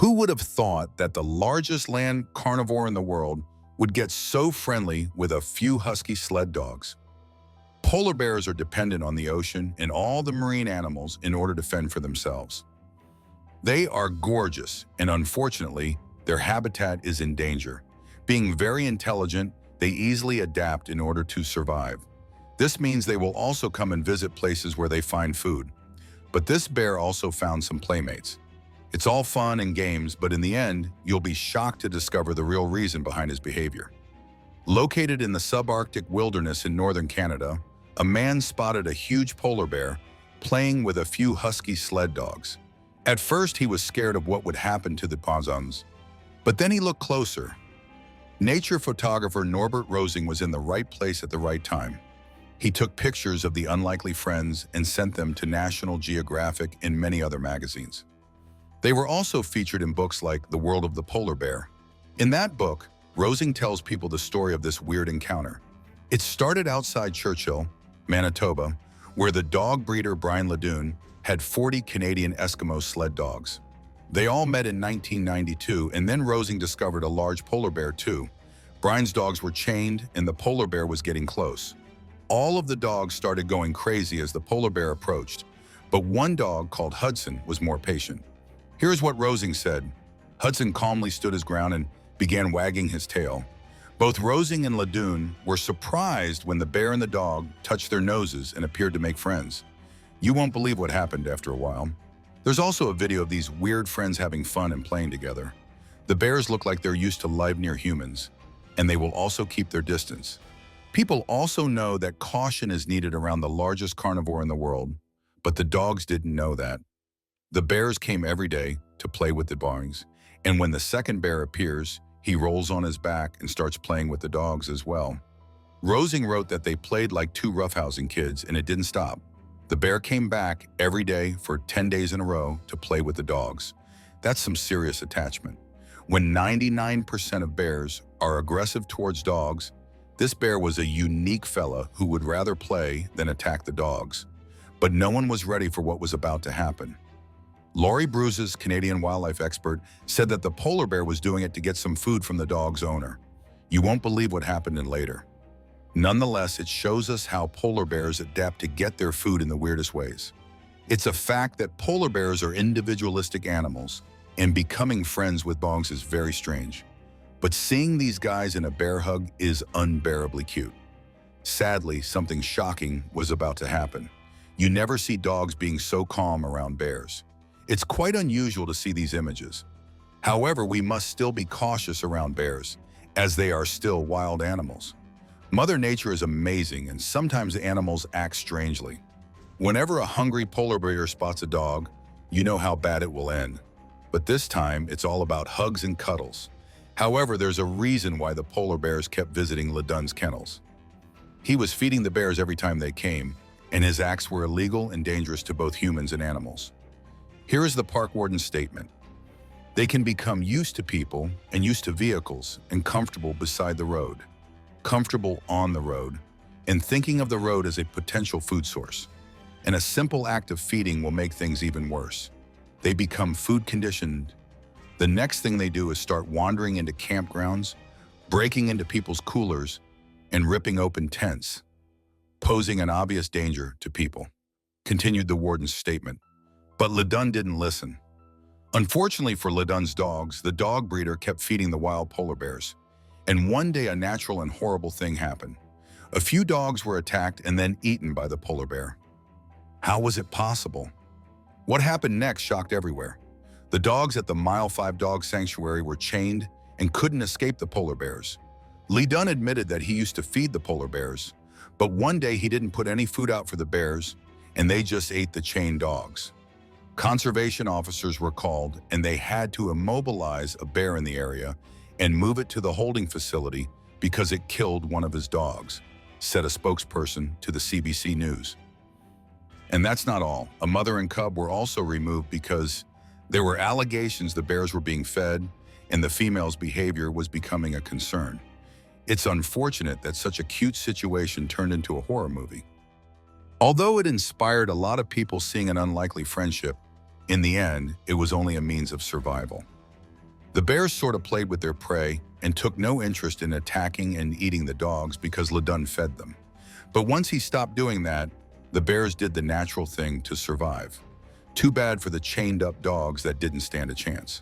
Who would have thought that the largest land carnivore in the world would get so friendly with a few husky sled dogs? Polar bears are dependent on the ocean and all the marine animals in order to fend for themselves. They are gorgeous, and unfortunately, their habitat is in danger. Being very intelligent, they easily adapt in order to survive. This means they will also come and visit places where they find food. But this bear also found some playmates. It's all fun and games, but in the end, you'll be shocked to discover the real reason behind his behavior. Located in the subarctic wilderness in northern Canada, a man spotted a huge polar bear playing with a few husky sled dogs. At first, he was scared of what would happen to the possums, but then he looked closer. Nature photographer Norbert Rosing was in the right place at the right time. He took pictures of the unlikely friends and sent them to National Geographic and many other magazines. They were also featured in books like The World of the Polar Bear. In that book, Rosing tells people the story of this weird encounter. It started outside Churchill, Manitoba, where the dog breeder Brian Leduc had 40 Canadian Eskimo sled dogs. They all met in 1992, and then Rosing discovered a large polar bear too. Brian's dogs were chained, and the polar bear was getting close. All of the dogs started going crazy as the polar bear approached, but one dog called Hudson was more patient. Here's what Rosing said. Hudson calmly stood his ground and began wagging his tail. Both Rosing and Leduc were surprised when the bear and the dog touched their noses and appeared to make friends. You won't believe what happened after a while. There's also a video of these weird friends having fun and playing together. The bears look like they're used to live near humans, and they will also keep their distance. People also know that caution is needed around the largest carnivore in the world, but the dogs didn't know that. The bears came every day to play with the dogs, and when the second bear appears, he rolls on his back and starts playing with the dogs as well. Rosing wrote that they played like two roughhousing kids, and it didn't stop. The bear came back every day for 10 days in a row to play with the dogs. That's some serious attachment. When 99% of bears are aggressive towards dogs, this bear was a unique fella who would rather play than attack the dogs. But no one was ready for what was about to happen. Laurie Bruce's Canadian wildlife expert said that the polar bear was doing it to get some food from the dog's owner. You won't believe what happened in later. Nonetheless, it shows us how polar bears adapt to get their food in the weirdest ways. It's a fact that polar bears are individualistic animals, and becoming friends with dogs is very strange. But seeing these guys in a bear hug is unbearably cute. Sadly, something shocking was about to happen. You never see dogs being so calm around bears. It's quite unusual to see these images. However, we must still be cautious around bears, as they are still wild animals. Mother Nature is amazing, and sometimes animals act strangely. Whenever a hungry polar bear spots a dog, you know how bad it will end. But this time, it's all about hugs and cuddles. However, there's a reason why the polar bears kept visiting Leduc's kennels. He was feeding the bears every time they came, and his acts were illegal and dangerous to both humans and animals. Here is the park warden's statement. They can become used to people and used to vehicles and comfortable beside the road, comfortable on the road, and thinking of the road as a potential food source. And a simple act of feeding will make things even worse. They become food conditioned. The next thing they do is start wandering into campgrounds, breaking into people's coolers, and ripping open tents, posing an obvious danger to people, continued the warden's statement. But Leduc didn't listen. Unfortunately for Leduc's dogs, the dog breeder kept feeding the wild polar bears. And one day a natural and horrible thing happened. A few dogs were attacked and then eaten by the polar bear. How was it possible? What happened next shocked everywhere. The dogs at the Mile 5 Dog Sanctuary were chained and couldn't escape the polar bears. Leduc admitted that he used to feed the polar bears, but one day he didn't put any food out for the bears, and they just ate the chained dogs. Conservation officers were called, and they had to immobilize a bear in the area and move it to the holding facility because it killed one of his dogs, said a spokesperson to the CBC News. And that's not all. A mother and cub were also removed because there were allegations the bears were being fed and the female's behavior was becoming a concern. It's unfortunate that such a cute situation turned into a horror movie. Although it inspired a lot of people seeing an unlikely friendship, in the end, it was only a means of survival. The bears sort of played with their prey and took no interest in attacking and eating the dogs because LeDun fed them. But once he stopped doing that, the bears did the natural thing to survive. Too bad for the chained-up dogs that didn't stand a chance.